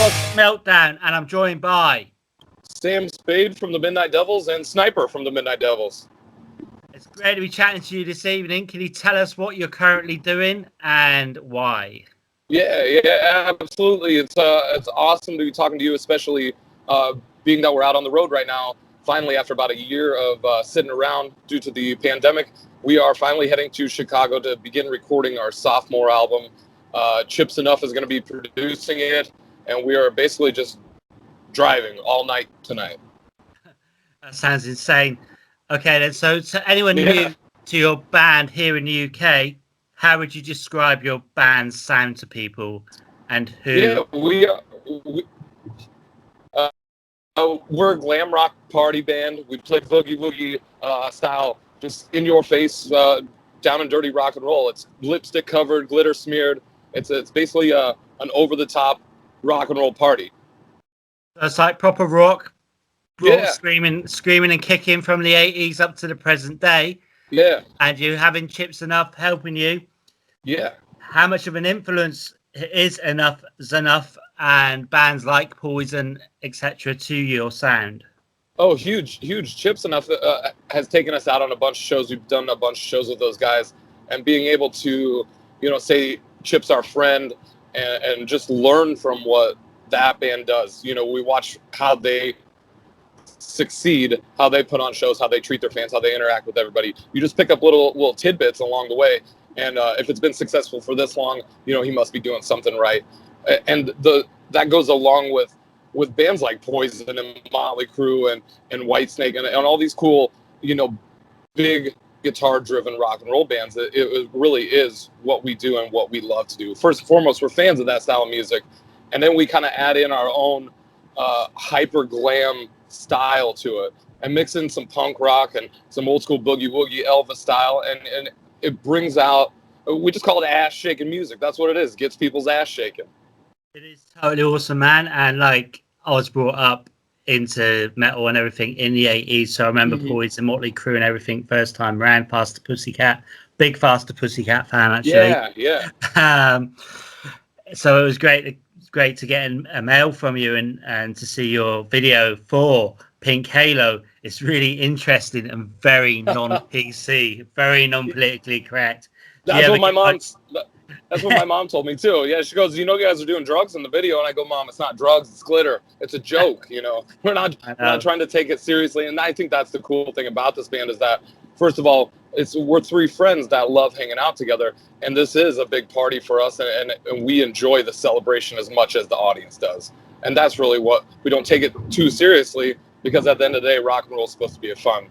Gods Meltdown, and I'm joined by Sam Spade from the Midnight Devils and Sniper from the Midnight Devils. It's great to be chatting to you this evening. Can you tell us what you're currently doing and why? Yeah, absolutely. It's awesome to be talking to you, especially being that we're out on the road right now. Finally, after about a year of sitting around due to the pandemic, we are finally heading to Chicago to begin recording our sophomore album. Chips Enough is going to be producing it, and we are basically just driving all night tonight. That sounds insane. Okay, then. So anyone new to your band here in the UK, how would you describe your band's sound to people, and who? Yeah, we're a glam rock party band. We play boogie woogie style, just in your face, down and dirty rock and roll. It's lipstick covered, glitter smeared. It's basically an over the top rock and roll party. It's like proper rock, screaming and kicking from the 80s up to the present day. Yeah. And you having Chips Enough helping you. Yeah. How much of an influence is Enough and bands like Poison, etc. to your sound? Oh, huge. Chips Enough has taken us out on a bunch of shows. We've done a bunch of shows with those guys, and being able to, say Chip's our friend and just learn from what that band does. We watch how they succeed, how they put on shows, how they treat their fans, how they interact with everybody. You just pick up little tidbits along the way, and if it's been successful for this long, he must be doing something right. And that goes along with bands like Poison and Motley Crue and Whitesnake and all these cool, big guitar-driven rock and roll bands. It really is what we do and what we love to do. First and foremost, we're fans of that style of music, and then we kind of add in our own hyper glam style to it, and mix in some punk rock and some old school boogie woogie Elvis style, and it brings out. We just call it ass shaking music. That's what it is. It gets people's ass shaking. It is totally awesome, man. And I was brought up into metal and everything in the 80s, so I remember Poison, Motley Crue and everything first time around. Faster Pussycat, big Faster Pussycat fan actually. Yeah. So it was great to get a mail from you and to see your video for Pink Halo. It's really interesting and very non-PC, very non-politically correct. That's what my mom told me too. Yeah, she goes, you guys are doing drugs in the video, and I go, Mom, it's not drugs, it's glitter. It's a joke. We're not trying to take it seriously. And I think that's the cool thing about this band is that, first of all, we're three friends that love hanging out together, and this is a big party for us, and we enjoy the celebration as much as the audience does. And that's really what we don't take it too seriously, because at the end of the day, rock and roll is supposed to be fun.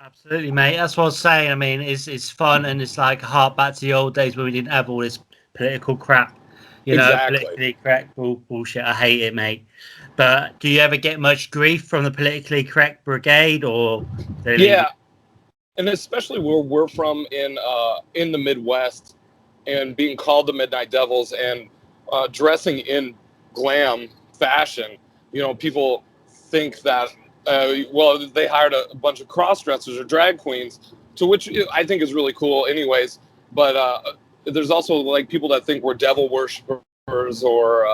Absolutely, mate. That's what I was saying. I mean, it's fun, and it's like a heart back to the old days when we didn't have all this political crap, Exactly. Politically correct bullshit. I hate it, mate. But do you ever get much grief from the politically correct brigade, or? Yeah, and especially where we're from in the Midwest, and being called the Midnight Devils and dressing in glam fashion, people think that. They hired a bunch of cross-dressers or drag queens, to which I think is really cool anyways. But there's also people that think we're devil worshippers or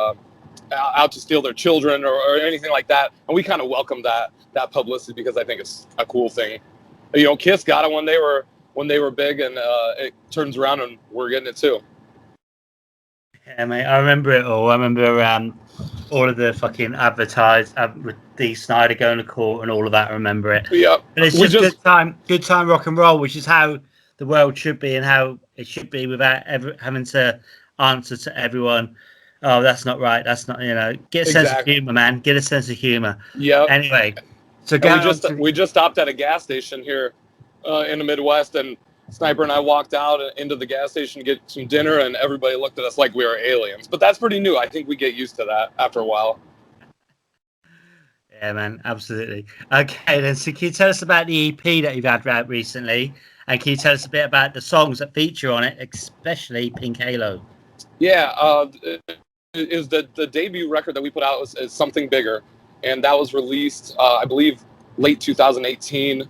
out to steal their children or anything like that. And we kind of welcome that publicity, because I think it's a cool thing. Kiss got it when they were big, and it turns around and we're getting it too. Yeah, mate, I remember it all. I remember all of the fucking advertised with Dee Snider going to court and all of that. I remember it. Yeah, and it's just good time rock and roll, which is how the world should be and how it should be, without ever having to answer to everyone. Oh, that's not right. That's not, get a sense of humor, man. Get a sense of humor. Yeah. Anyway, so we just stopped at a gas station here in the Midwest, and Sniper and I walked out into the gas station to get some dinner, and everybody looked at us like we were aliens. But that's pretty new. I think we get used to that after a while. Yeah, man, absolutely. Okay, then, so can you tell us about the EP that you've had out recently? And can you tell us a bit about the songs that feature on it, especially Pink Halo? Yeah, is the debut record that we put out is Something Bigger. And that was released, I believe, late 2018.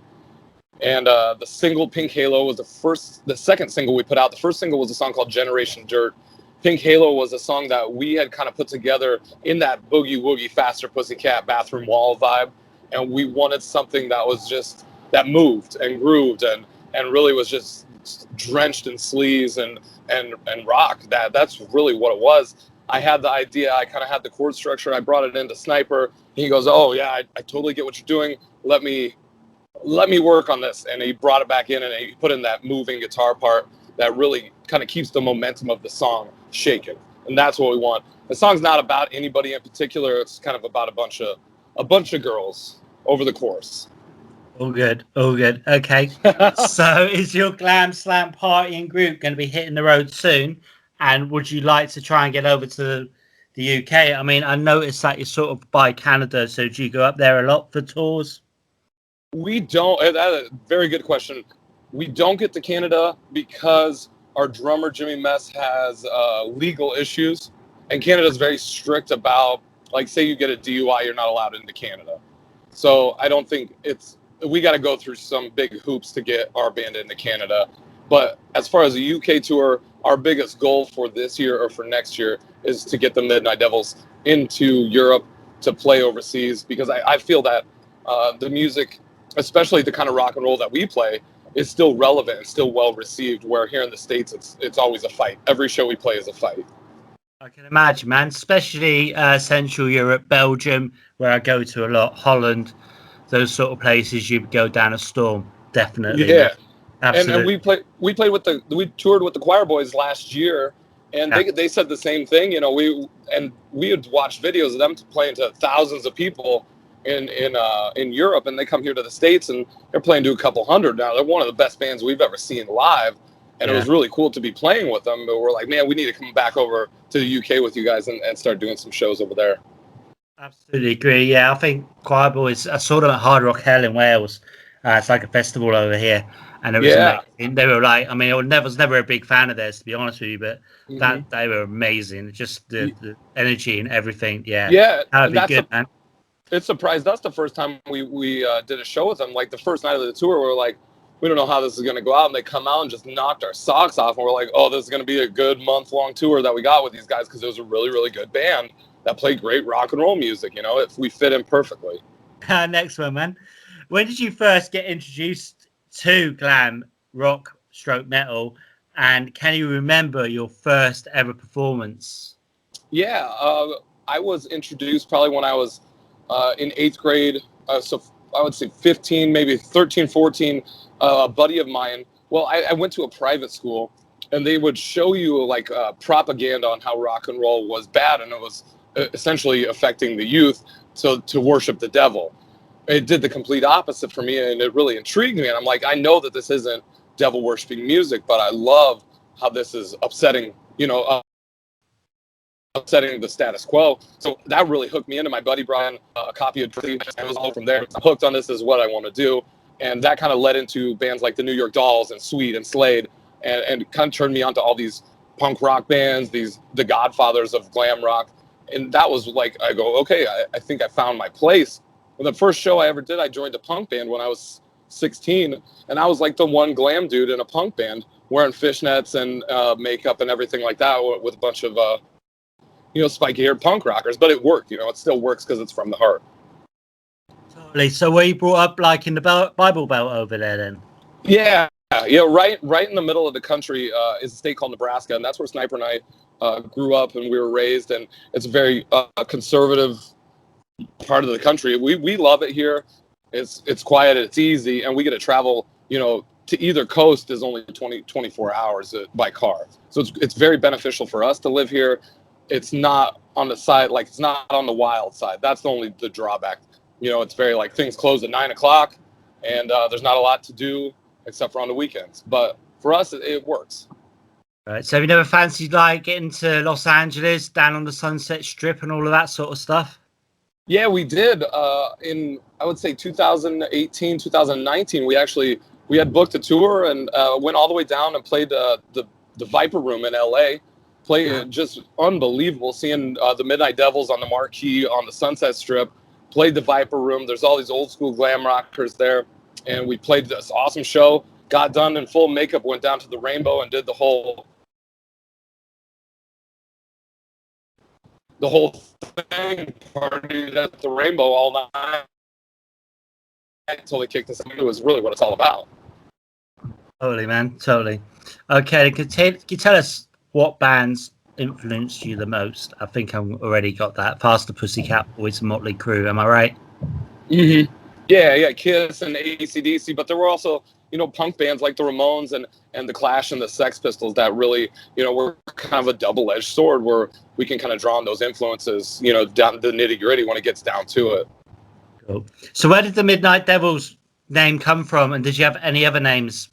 And the single Pink Halo was the second single we put out. The first single was a song called Generation Dirt. Pink Halo was a song that we had kind of put together in that boogie woogie faster pussycat bathroom wall vibe, and we wanted something that was just that moved and grooved and really was just drenched in sleaze and rock. That's really what it was. I had the idea, I kind of had the chord structure, I brought it into Sniper. He goes, oh yeah, I totally get what you're doing, let me work on this. And he brought it back in and he put in that moving guitar part that really kind of keeps the momentum of the song shaking. And that's what we want. The song's not about anybody in particular. It's kind of about a bunch of girls over the course. All good. All good. Okay. So is your Glam Slam partying group going to be hitting the road soon? And would you like to try and get over to the UK? I mean, I noticed that you're sort of by Canada. So do you go up there a lot for tours? We don't. That's a very good question. We don't get to Canada because our drummer Jimmy Mess has legal issues, and Canada is very strict about, like, say you get a DUI, you're not allowed into Canada. So I don't think we got to go through some big hoops to get our band into Canada. But as far as the UK tour, our biggest goal for this year or for next year is to get the Midnight Devils into Europe to play overseas, because I feel that the music, especially the kind of rock and roll that we play, is still relevant and still well received, where here in the States it's always a fight. Every show we play is a fight. I can imagine, man, especially Central Europe, Belgium, where I go to a lot, Holland, those sort of places, you go down a storm, definitely. Yeah. Absolutely. And we toured with the Choir Boys last year, and they said the same thing. You know, we had watched videos of them playing to thousands of people in Europe, and they come here to the States and they're playing to a couple hundred now. They're one of the best bands we've ever seen live, and it was really cool to be playing with them. But we're like, man, we need to come back over to the UK with you guys and start doing some shows over there. Absolutely agree. Yeah, I think Choir Boys, I saw them at Hard Rock Hell in Wales. It's like a festival over here, and it was amazing. They were like, I mean, I was never a big fan of theirs, to be honest with you, but that they were amazing. Just the energy and everything. Yeah, that would be good, man. It surprised us the first time we did a show with them. Like the first night of the tour, we were like, we don't know how this is going to go out, and they come out and just knocked our socks off, and we're like, oh, this is going to be a good month-long tour that we got with these guys, because it was a really, really good band that played great rock and roll music. You know, if we fit in perfectly. Next one, man. When did you first get introduced to glam rock / metal, and can you remember your first ever performance? Yeah, I was introduced probably when I was in 8th grade, so I would say 15, maybe 13, 14. A buddy of mine, well, I went to a private school, and they would show you like propaganda on how rock and roll was bad, and it was essentially affecting the youth to worship the devil. It did the complete opposite for me, and it really intrigued me. And I'm like, I know that this isn't devil worshiping music, but I love how this is upsetting, upsetting the status quo. So that really hooked me into. My buddy brought in a copy of and it was all from there. I'm hooked on this, is what I want to do. And that kind of led into bands like the New York Dolls and Sweet and Slade, and kind of turned me on to all these punk rock bands, the godfathers of glam rock. And that was like, I go, okay, I think I found my place. And the first show I ever did, I joined a punk band when I was 16, and I was like the one glam dude in a punk band, wearing fishnets and makeup and everything like that, with a bunch of spiky-haired punk rockers. But it worked. It still works because it's from the heart. Totally. So were you brought up like in the Bible Belt over there then? Yeah. Right in the middle of the country is a state called Nebraska, and that's where Sniper and I grew up, and we were raised. And it's a very conservative part of the country. We love it here. It's quiet, it's easy, and we get to travel, to either coast is only 24 hours by car. So it's very beneficial for us to live here. It's not on the side, like it's not on the wild side. That's the drawback. It's very like things close at 9:00, and there's not a lot to do except for on the weekends. But for us, it works. Right. So have you never fancied like getting to Los Angeles, down on the Sunset Strip and all of that sort of stuff? Yeah, we did. In, I would say, 2018, 2019, we had booked a tour and went all the way down and played the Viper Room in LA. Played just unbelievable, seeing the Midnight Devils on the marquee on the Sunset Strip. Played the Viper Room. There's all these old school glam rockers there, and we played this awesome show. Got done in full makeup, went down to the Rainbow and did the whole the whole thing, partied at the Rainbow all night until they kicked us out. It was really what it's all about. Totally, man. Totally. Okay, can you tell us what bands influenced you the most? I think I've already got that. Faster Pussycat Boys and Motley Crue. Am I right? Mm-hmm. Yeah, Kiss and AC/DC, but there were also, punk bands like the Ramones and the Clash and the Sex Pistols that really, were kind of a double-edged sword where we can kind of draw on those influences, down the nitty-gritty when it gets down to it. Cool. So where did the Midnight Devils name come from, and did you have any other names?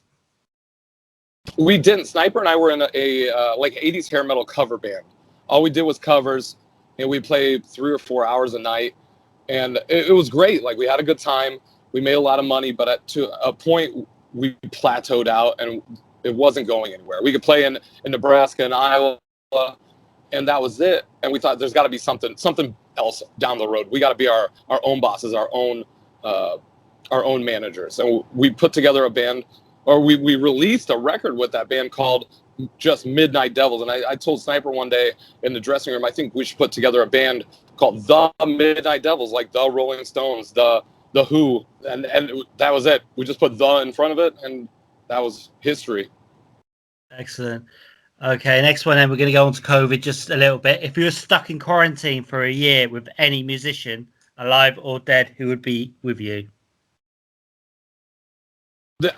We didn't. Sniper and I were in a like 80s hair metal cover band. All we did was covers, and we played 3 or 4 hours a night, and it was great. Like, we had a good time. We made a lot of money, but to a point we plateaued out, and it wasn't going anywhere. We could play in Nebraska and Iowa, and that was it. And we thought there's got to be something else down the road. We got to be our own bosses, our own managers. And we put together a band, or we released a record with that band called just Midnight Devils. And I told Sniper one day in the dressing room, I think we should put together a band called The Midnight Devils, like the Rolling Stones, the Who, and that was it. We just put the in front of it, and that was history. Excellent. Okay, next one then, we're going to go on to COVID just a little bit. If you were stuck in quarantine for a year with any musician, alive or dead, who would be with you?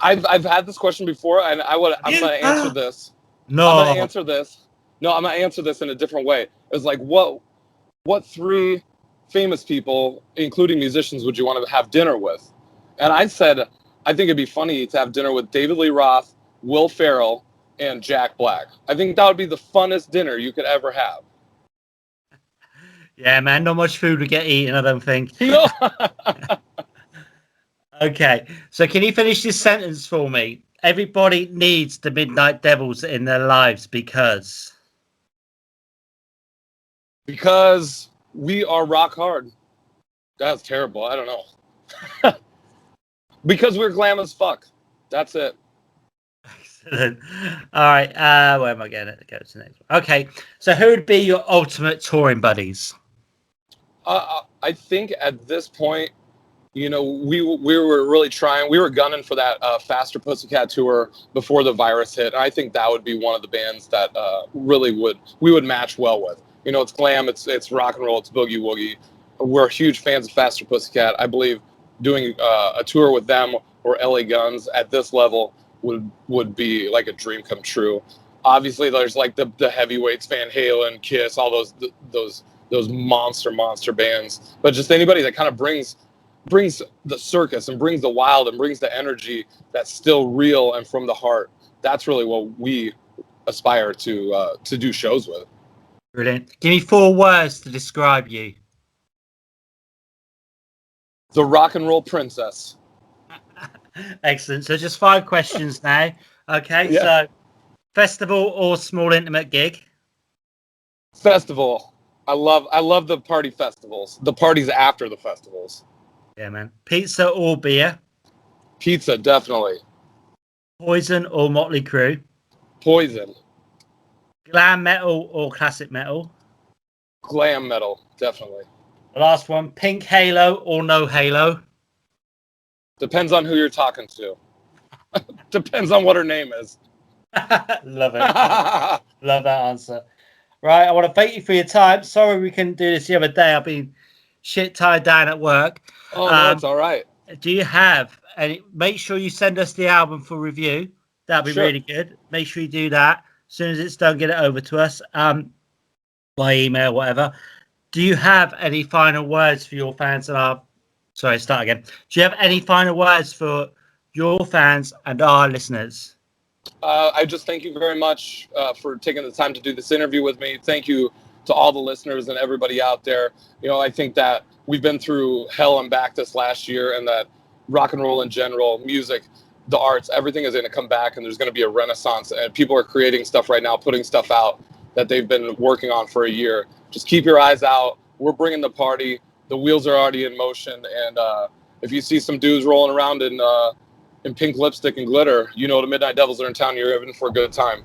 I've had this question before, and I'm going to answer this. No. I'm going to answer this. No, I'm going to answer this in a different way. It's like, what 3 famous people, including musicians, would you want to have dinner with? And I said, I think it'd be funny to have dinner with David Lee Roth, Will Ferrell, and Jack Black. I think that would be the funnest dinner you could ever have. Yeah, man, not much food would get eaten, I don't think. No. Okay, so can you finish this sentence for me? Everybody needs the Midnight Devils in their lives because we are rock hard. That's terrible. I don't know. Because we're glam as fuck. That's it. Excellent. All right. Where am I going to go to next one? Okay. So who would be your ultimate touring buddies? I think at this point, we were really trying. We were gunning for that Faster Pussycat tour before the virus hit. And I think that would be one of the bands that we would match well with. It's glam, it's rock and roll, it's boogie woogie. We're huge fans of Faster Pussycat. I believe doing a tour with them or LA Guns at this level would be like a dream come true. Obviously, there's like the heavyweights, Van Halen, Kiss, all those monster bands. But just anybody that kind of brings the circus and brings the wild and brings the energy that's still real and from the heart. That's really what we aspire to do shows with. Brilliant. Give me 4 words to describe you. The rock and roll princess. Excellent. So just 5 questions now. Okay. Yeah. So festival or small intimate gig? Festival. I love the party festivals. The parties after the festivals. Yeah, man. Pizza or beer? Pizza, definitely. Poison or Motley Crue? Poison. Glam metal or classic metal? Glam metal, definitely. The last one, Pink Halo or no Halo? Depends on who you're talking to. Depends on what her name is. Love it. Love that answer. Right, I want to thank you for your time. Sorry we couldn't do this the other day. I've been shit tied down at work. Oh, no, it's all right. Do you have any? Make sure you send us the album for review. That'd be really good. Make sure you do that. As soon as it's done, get it over to us by email, whatever. Do you have any final words for your fans and our... Sorry, start again. Do you have any final words for your fans and our listeners? I just thank you very much for taking the time to do this interview with me. Thank you to all the listeners and everybody out there. I think that we've been through hell and back this last year, and that rock and roll in general, music, the arts, everything is going to come back, and there's going to be a renaissance, and people are creating stuff right now, putting stuff out that they've been working on for a year. Just keep your eyes out. We're bringing the party. The wheels are already in motion, and if you see some dudes rolling around in pink lipstick and glitter, the Midnight Devils are in town. You're in for a good time.